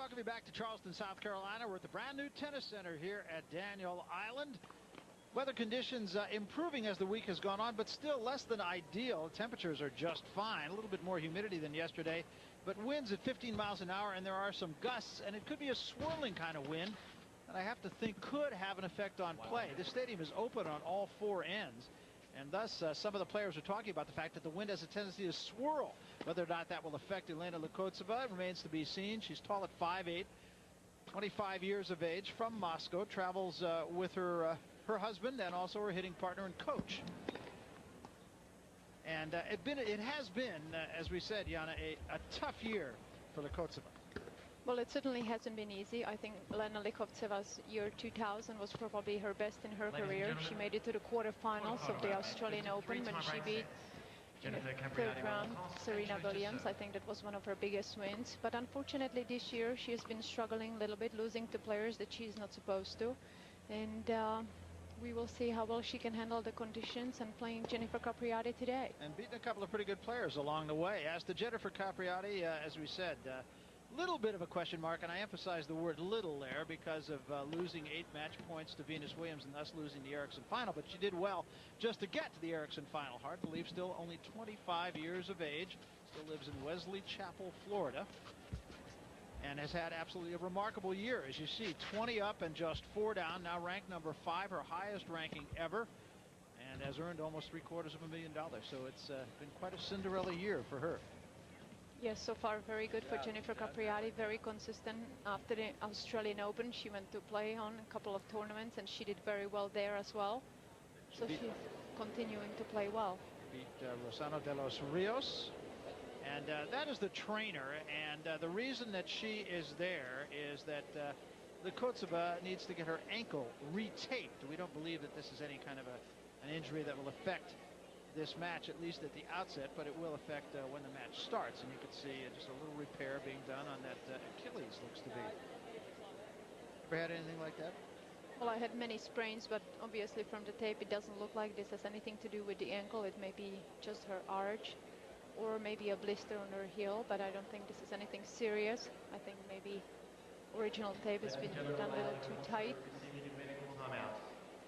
welcome you back to Charleston, South Carolina. We're at the brand new tennis center here at Daniel Island. Weather conditions improving as the week has gone on, but still less than ideal. Temperatures are just fine. A little bit more humidity than yesterday, but winds at 15 miles an hour, and there are some gusts, and it could be a swirling kind of wind that I have to think could have an effect on play. This stadium is open on all four ends, and thus some of the players are talking about the fact that the wind has a tendency to swirl. Whether or not that will affect Elena Likhotseva remains to be seen. She's tall at 5'8", 25 years of age, from Moscow, travels with her husband and also her hitting partner and coach. And it has been, as we said, Yana, a tough year for Likhotseva. Well, it certainly hasn't been easy. I think Elena Likhotseva's year 2000 was probably her best in her career. She made it to the quarterfinals of the Australian Open when she beat third round Serena Williams. I think that was one of her biggest wins. But unfortunately this year she has been struggling a little bit, losing to players that she's not supposed to. And we will see how well she can handle the conditions and playing Jennifer Capriati today. And beating a couple of pretty good players along the way. As to Jennifer Capriati, as we said, little bit of a question mark, and I emphasize the word little there because of losing 8 match points to Venus Williams and thus losing the Ericsson final. But she did well just to get to the Ericsson final. Hard to believe, still only 25 years of age, still lives in Wesley Chapel, Florida, and has had absolutely a remarkable year. As you see, 20 up and just 4 down, now ranked number 5, her highest ranking ever, and has earned almost $750,000. So it's been quite a Cinderella year for her. Yes, so far very good for Jennifer Capriati, very consistent. After the Australian Open, she went to play on a couple of tournaments and she did very well there as well. So she's continuing to play well. Beat Rosano de los Rios, and that is the trainer, and the reason that she is there is that Likhotseva needs to get her ankle retaped. We don't believe that this is any kind of an injury that will affect this match, at least at the outset, but it will affect when the match starts. And you can see just a little repair being done on that Achilles, looks to be. Ever had anything like that? Well, I had many sprains, but obviously from the tape it doesn't look like this has anything to do with the ankle. It may be just her arch or maybe a blister on her heel, but I don't think this is anything serious. I think maybe original tape has been done a little too tight.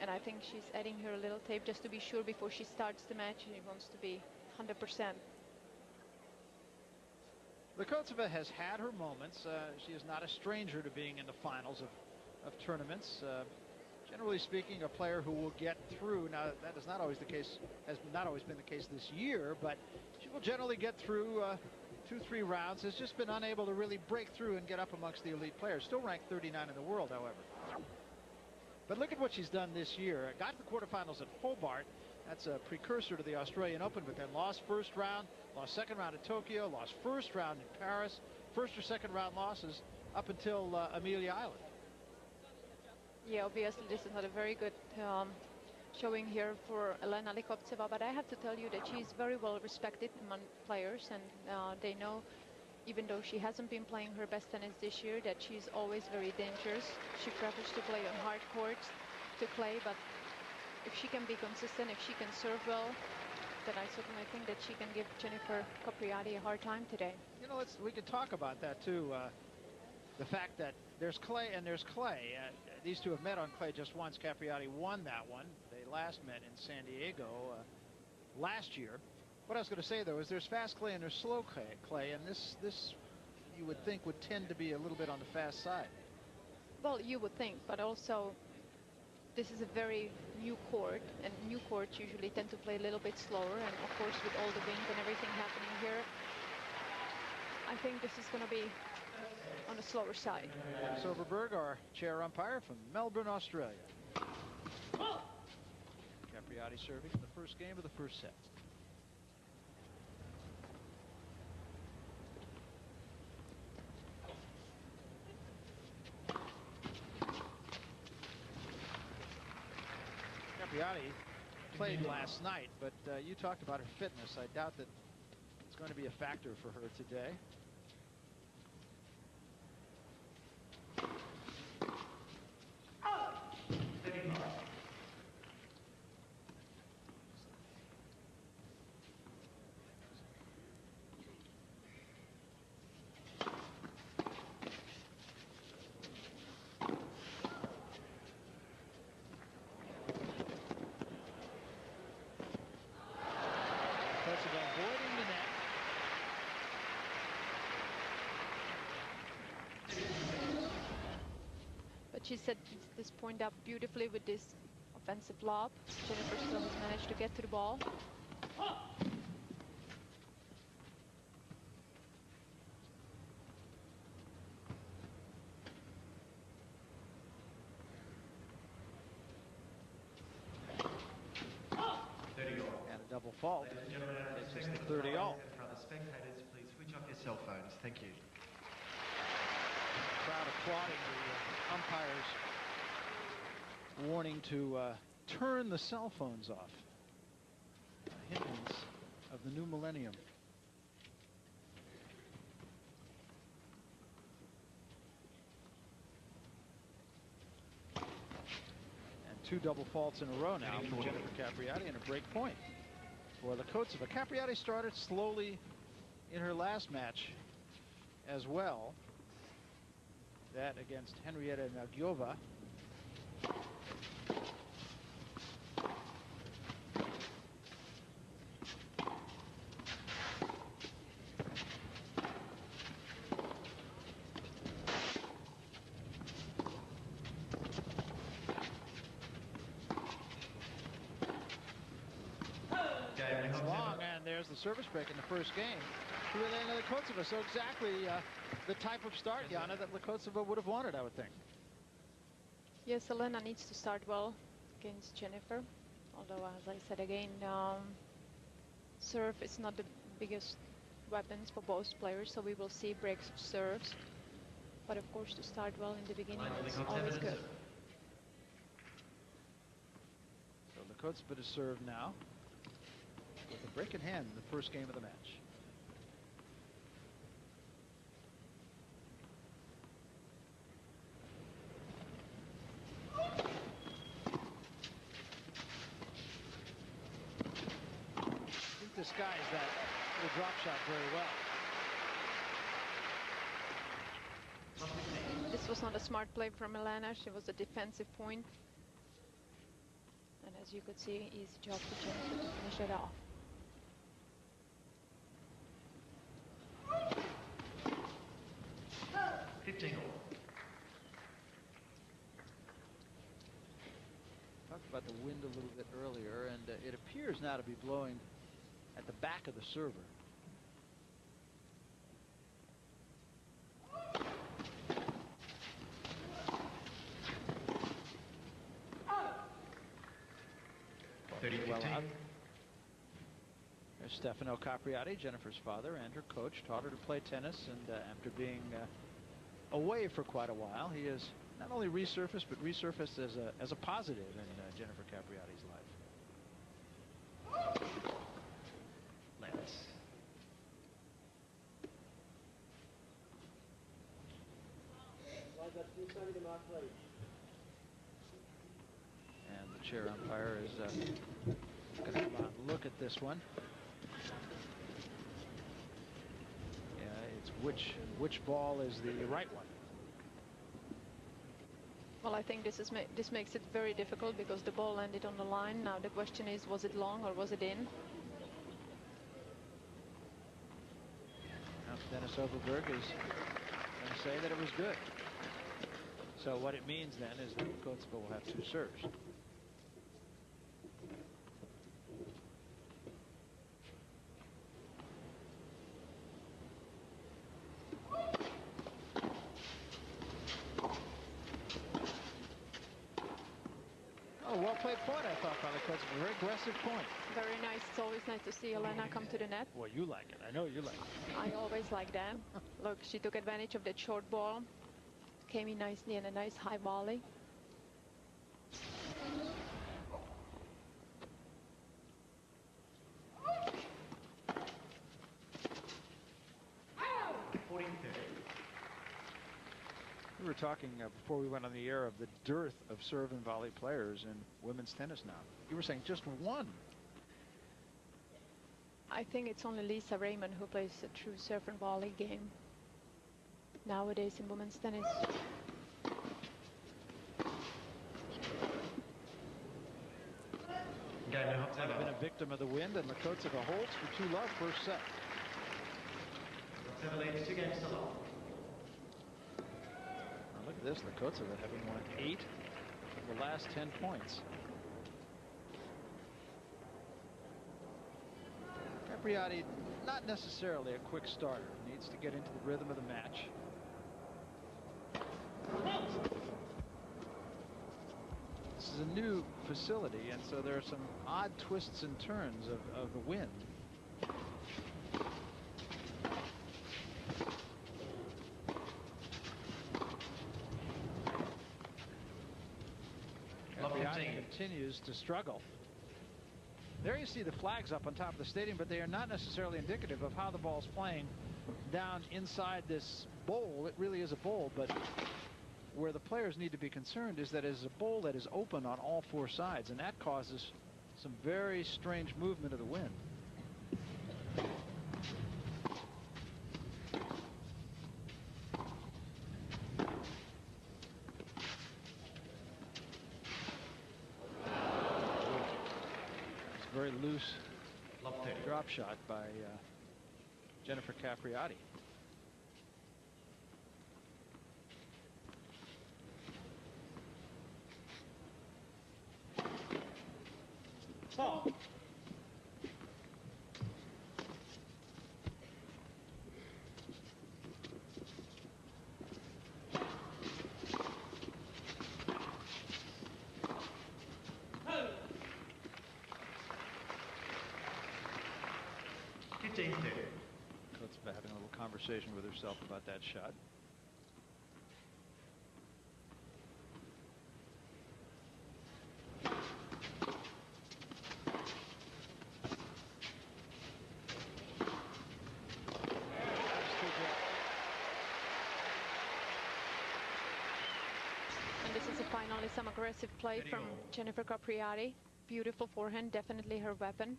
And I think she's adding her little tape just to be sure before she starts the match. She wants to be 100%. Likhotseva has had her moments. She is not a stranger to being in the finals of tournaments. Generally speaking, a player who will get through. Now, that is not always the case, has not always been the case this year, but she will generally get through 2-3 rounds. Has just been unable to really break through and get up amongst the elite players. Still ranked 39 in the world, however. But look at what she's done this year. Got to the quarterfinals at Hobart. That's a precursor to the Australian Open, but then lost first round, lost second round at Tokyo, lost first round in Paris, first or second round losses up until Amelia Island. Yeah, obviously this is not a very good showing here for Elena Likhotseva, but I have to tell you that she's very well respected among players, and they know, even though she hasn't been playing her best tennis this year, that she's always very dangerous. She prefers to play on hard courts to clay, but if she can be consistent, if she can serve well, then I certainly think that she can give Jennifer Capriati a hard time today. You know, we could talk about that too. The fact that there's clay and there's clay. These two have met on clay just once. Capriati won that one. They last met in San Diego last year. What I was going to say, though, is there's fast clay and there's slow clay, and this you would think would tend to be a little bit on the fast side. Well, you would think, but also this is a very new court, and new courts usually tend to play a little bit slower, and of course with all the wind and everything happening here, I think this is going to be on the slower side. Soberberg, our chair umpire from Melbourne, Australia. Capriati serving in the first game of the first set. Capriati played last night, but you talked about her fitness. I doubt that it's going to be a factor for her today. she set this point up beautifully with this offensive lob. Jennifer still has managed to get to the ball. And a double fault. It's just the 30 all. For other spectators, please switch off your cell phones. Thank you. Crowd applauding the umpires warning to turn the cell phones off. A hindrance of the new millennium. And 2 double faults in a row now for Jennifer Capriati and a break point for Likhotseva. Capriati started slowly in her last match as well. That against Henrietta Nagyova. It's long, and there's the service break in the first game to Elena Likhotseva. So exactly the type of start, Jana, that Likhotseva would have wanted, I would think. Yes, Elena needs to start well against Jennifer. Although, as I said again, serve is not the biggest weapons for both players, so we will see breaks of serves. But of course, to start well in the beginning is always good. So Likhotseva to serve now, with a break in hand in the first game of the match. Disguise that little drop shot very well. This was not a smart play from Elena. She was a defensive point. And as you could see, easy job for Jennifer to finish it off. Talked about the wind a little bit earlier, and it appears now to be blowing at the back of the server. Well out. There's Stefano Capriati, Jennifer's father and her coach, taught her to play tennis, and after being away for quite a while, he has not only resurfaced, but resurfaced as a positive in Jennifer Capriati's life. And the chair umpire is going to come out and look at this one. Yeah, it's which ball is the right one. Well, I think this makes it very difficult because the ball landed on the line. Now the question is, was it long or was it in? Now Dennis Overberg is going to say that it was good. So what it means then is that Likhotseva will have 2 serves. Oh, well played point, I thought, by Likhotseva. Very aggressive point. Very nice. It's always nice to see Elena come to the net. Well, you like it. I know you like it. I always like that. Look, she took advantage of that short ball. Came in nicely and a nice high volley. We were talking before we went on the air of the dearth of serve and volley players in women's tennis now. You were saying just one. I think it's only Lisa Raymond who plays a true serve and volley game nowadays in women's tennis. I've been a victim of the wind, and Likhotseva holds for 2-love first set. Leads 2 games to love. Look at this. Likhotseva having won 8 of the last 10 points. Capriati, not necessarily a quick starter. Needs to get into the rhythm of the match. This is a new facility, and so there are some odd twists and turns of the wind. Capriati continues to struggle. There you see the flags up on top of the stadium, but they are not necessarily indicative of how the ball's playing down inside this bowl. It really is a bowl, but where the players need to be concerned is that it is a bowl that is open on all 4 sides, and that causes some very strange movement of the wind. Very loose drop shot by Jennifer Capriati. Ball. Likhotseva having a little conversation with herself about that shot. And this is finally some aggressive play from Jennifer Capriati. Beautiful forehand, definitely her weapon.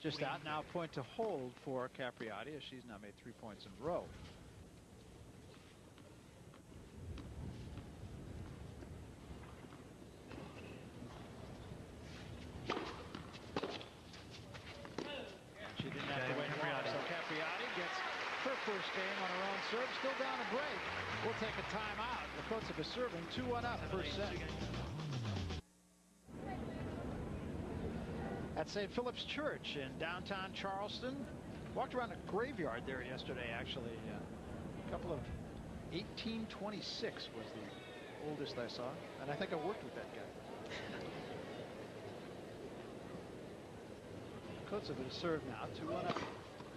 Just out now, point to hold for Capriati, as she's now made 3 points in a row. She didn't have to wait long, so Capriati gets her first game on her own serve. Still down a break. We'll take a timeout. Likhotseva serving 2-1 up, first set. At St. Philip's Church in downtown Charleston. Walked around a graveyard there yesterday, actually. A couple of 1826 was the oldest I saw, and I think I worked with that guy. Likhotseva to serve now, 2-1 up.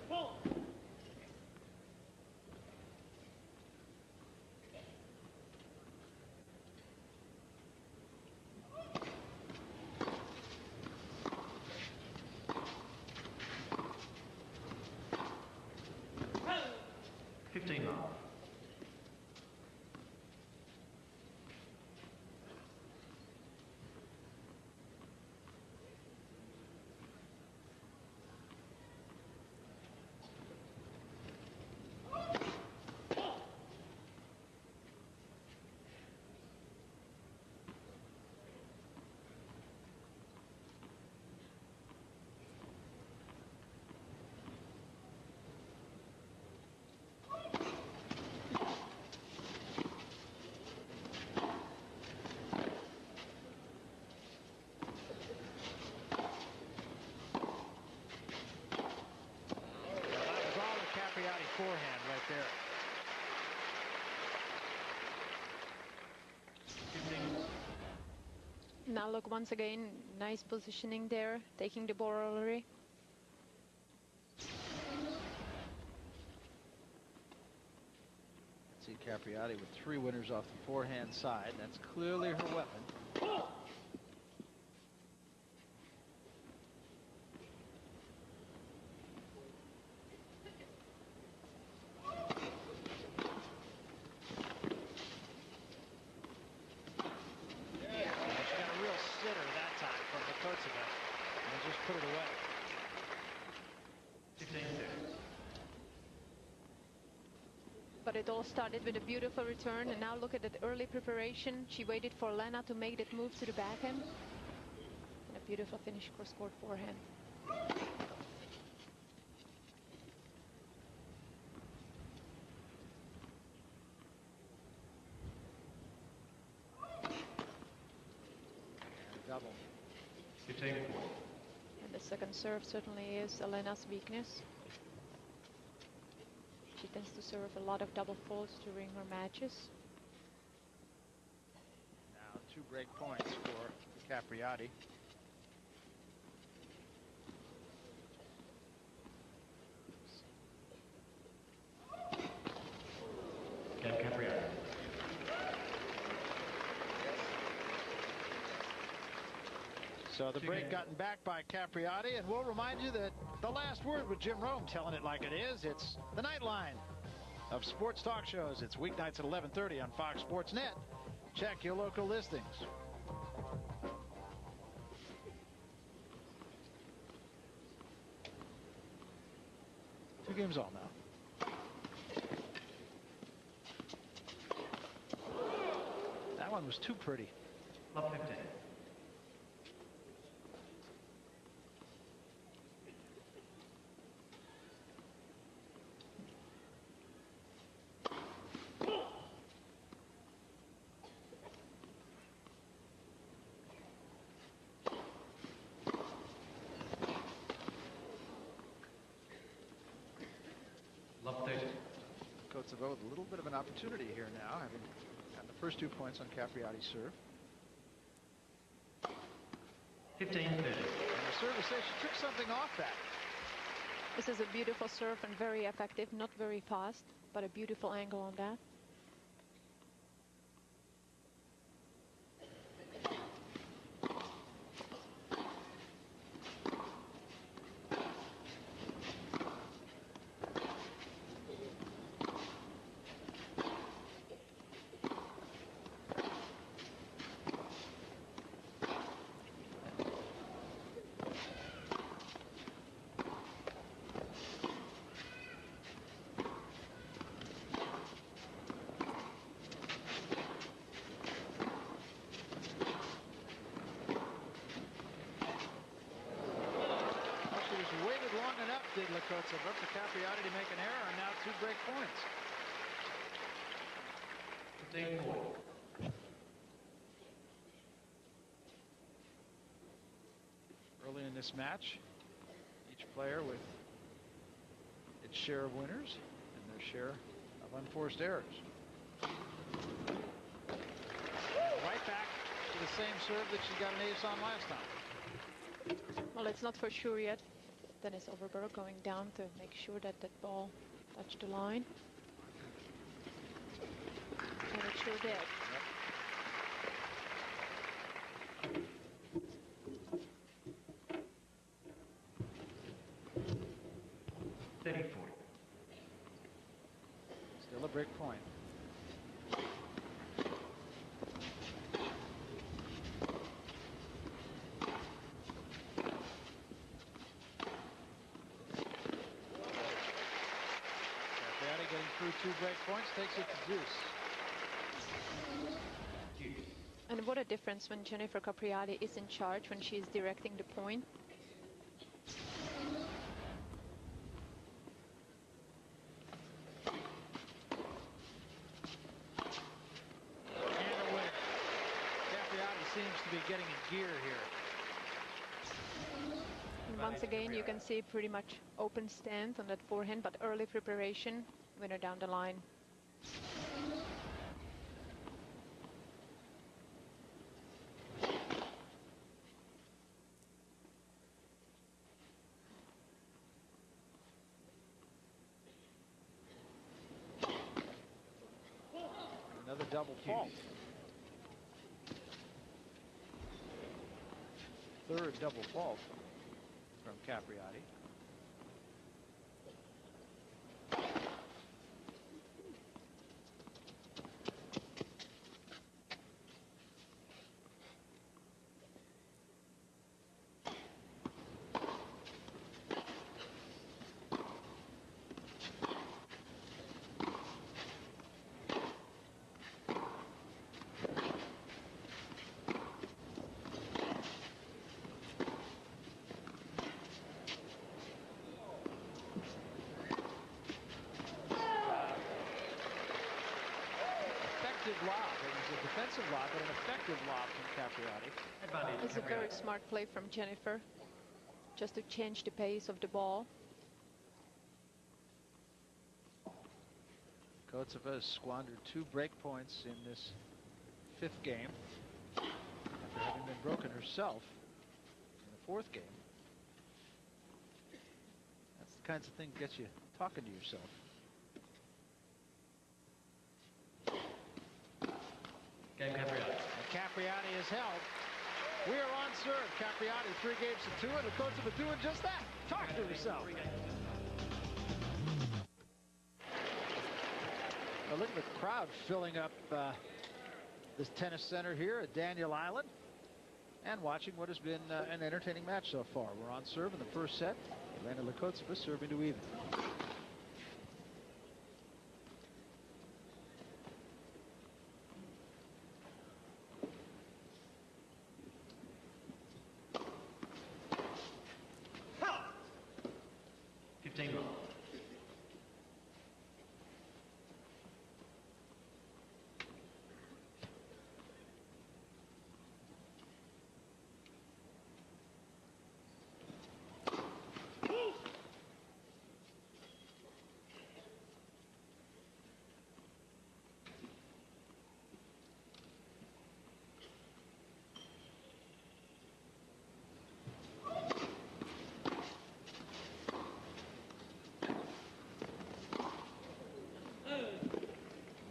Ball. Forehand right there. Now look, once again, nice positioning there, taking the ball early. See Capriati with 3 winners off the forehand side. That's clearly her weapon. Put it away. 15-2. But it all started with a beautiful return, and now look at that early preparation. She waited for Lena to make that move to the backhand. And a beautiful finish cross-court forehand. 15-40. And the second serve certainly is Elena's weakness. She tends to serve a lot of double faults during her matches. Now 2 break points for Capriati. Capriati. So the break gotten back by Capriati, and we'll remind you that the last word with Jim Rome, telling it like it is. It's the Nightline of sports talk shows. It's weeknights at 11:30 on Fox Sports Net. Check your local listings. Two games all now. That one was too pretty. Love 15. Likhotseva with a little bit of an opportunity here now, having gotten the first 2 points on Capriati's serve. 15-30. And the service says she took something off that. This is a beautiful serve and very effective, not very fast, but a beautiful angle on that. Did Likhotseva for Capriati to make an error, and now 2 break points. 15-40. Early in this match, each player with its share of winners and their share of unforced errors. Right back to the same serve that she got an ace on last time. Well, it's not for sure yet. Dennis Overberg going down to make sure that that ball touched the line. And it sure did. Yep. 30-40. Still a break point. Through 2 break points, takes it to deuce. And what a difference when Jennifer Capriati is in charge, when she's directing the point. And a winner. Capriati seems to be getting in gear here. And once again, you can see pretty much open stance on that forehand, but early preparation. Winner down the line. Another double fault. Third double fault from Capriati. expensive lob, but an effective lob from Capriati. Advantage. It's a very Capriati. smart play from Jennifer, just to change the pace of the ball. Likhotseva has squandered 2 break points in this 5th game after having been broken herself in the 4th game. That's the kinds of thing that gets you talking to yourself. Game Capriati. And Capriati is held. We are on serve. Capriati 3 games to 2, and Likhotseva doing just that. Talk to herself. Well, look at the crowd filling up this tennis center here at Daniel Island and watching what has been an entertaining match so far. We're on serve in the first set. Elena Likhotseva serving to even.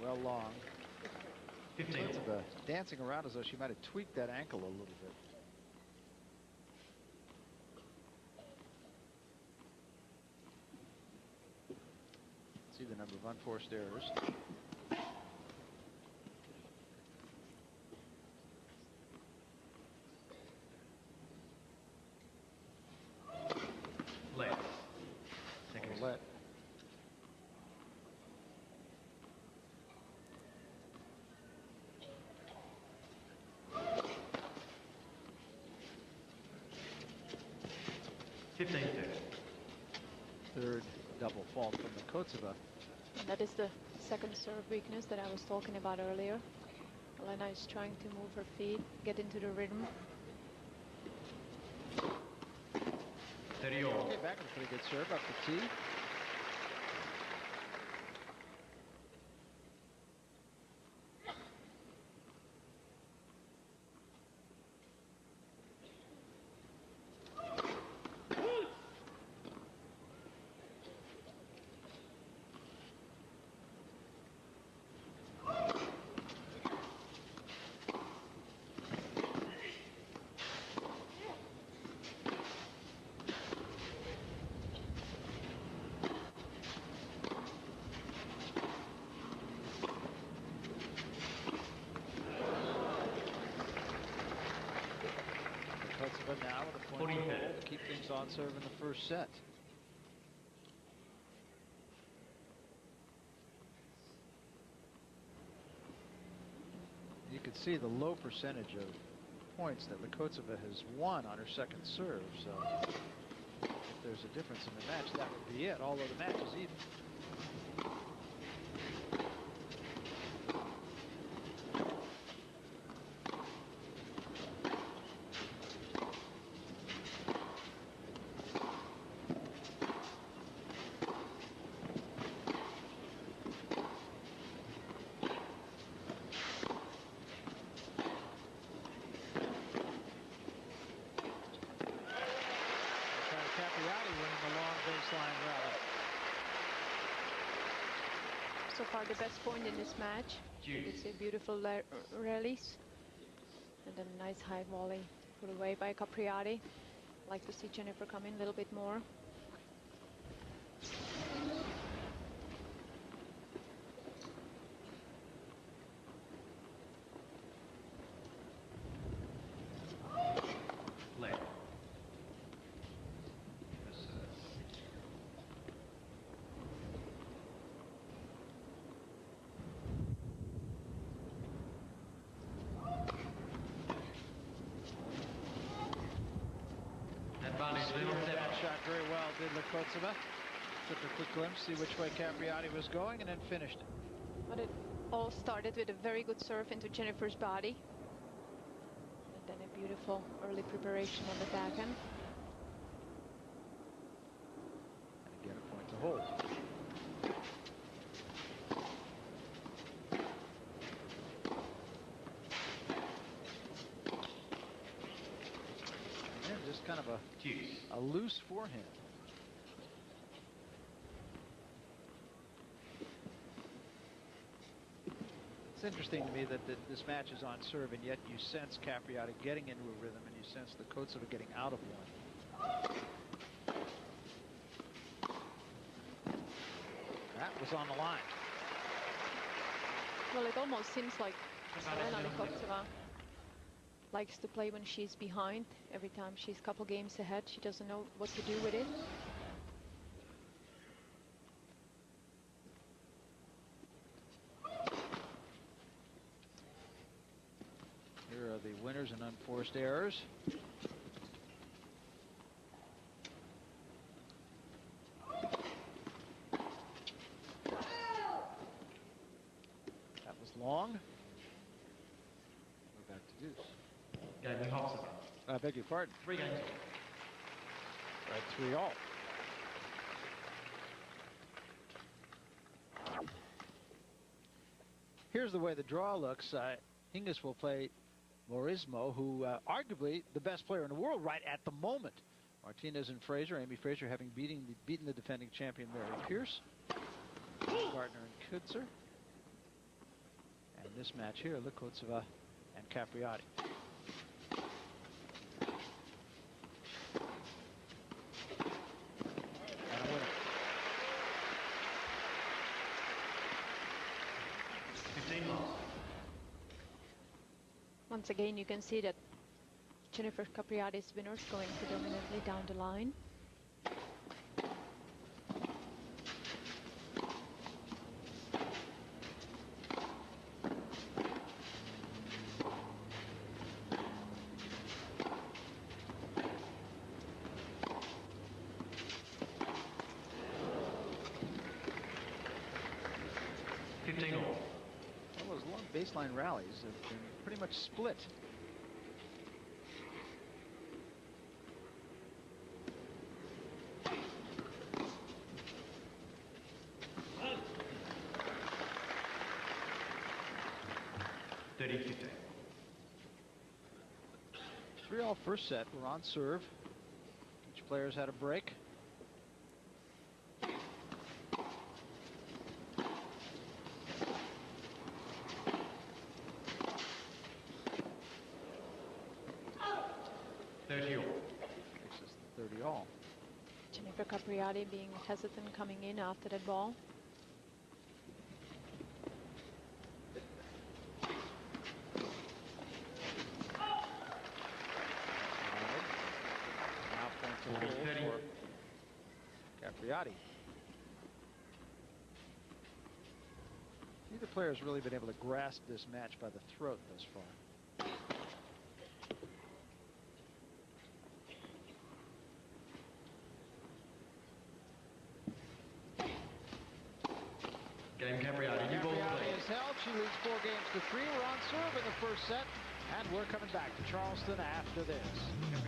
Well long. 15. Likhotseva dancing around as though she might have tweaked that ankle a little bit. See the number of unforced errors. Let. Second. Let. Third double fault from Likhotseva. And that is the second serve weakness that I was talking about earlier. Elena is trying to move her feet, get into the rhythm. 30 all. Okay, back with a pretty good serve up the tee. Likhotseva now with a point to keep things on serve in the first set. You can see the low percentage of points that Likhotseva has won on her second serve. So if there's a difference in the match, that would be it, although the match is even. Capriati winning the long baseline rally. So far the best point in this match. It's a beautiful rallies. And then a nice high volley put away by Capriati. Like to see Jennifer come in a little bit more. Let. That shot very well, did Likhotseva. Took a quick glimpse, see which way Capriati was going, and then finished it. But it all started with a very good serve into Jennifer's body. And then a beautiful early preparation on the backhand. And again, a point to hold. And just kind of a loose forehand. It's interesting to me that this match is on serve, and yet you sense Capriati getting into a rhythm, and you sense Likhotseva getting out of one. That was on the line. Well, it almost seems like Likhotseva likes to play when she's behind. Every time she's a couple games ahead, she doesn't know what to do with it. Here are the winners and unforced errors. That was long. We're back to deuce. Game Likhotseva. I beg your pardon. 3 games. Right, 3-all. Here's the way the draw looks. Hingis will play Morismo, who arguably the best player in the world right at the moment. Martinez and Fraser, Amy Fraser having beaten the defending champion Mary Pierce, Gardner and Kutzer. And this match here, Likhotseva and Capriati. And a winner. 15 lost. Once again, you can see that Jennifer Capriati's winners going predominantly down the line. All those long baseline rallies have been pretty much split. Three-all first set. We're on serve. Each player's had a break. Makes us 30-all. Jennifer Capriati being hesitant coming in after that ball. Now point to hold for Capriati. Neither player has really been able to grasp this match by the throat thus far. Game Capriati. New ball. Capriati is held. She leads 4 games to 3. We're on serve in the first set, and we're coming back to Charleston after this.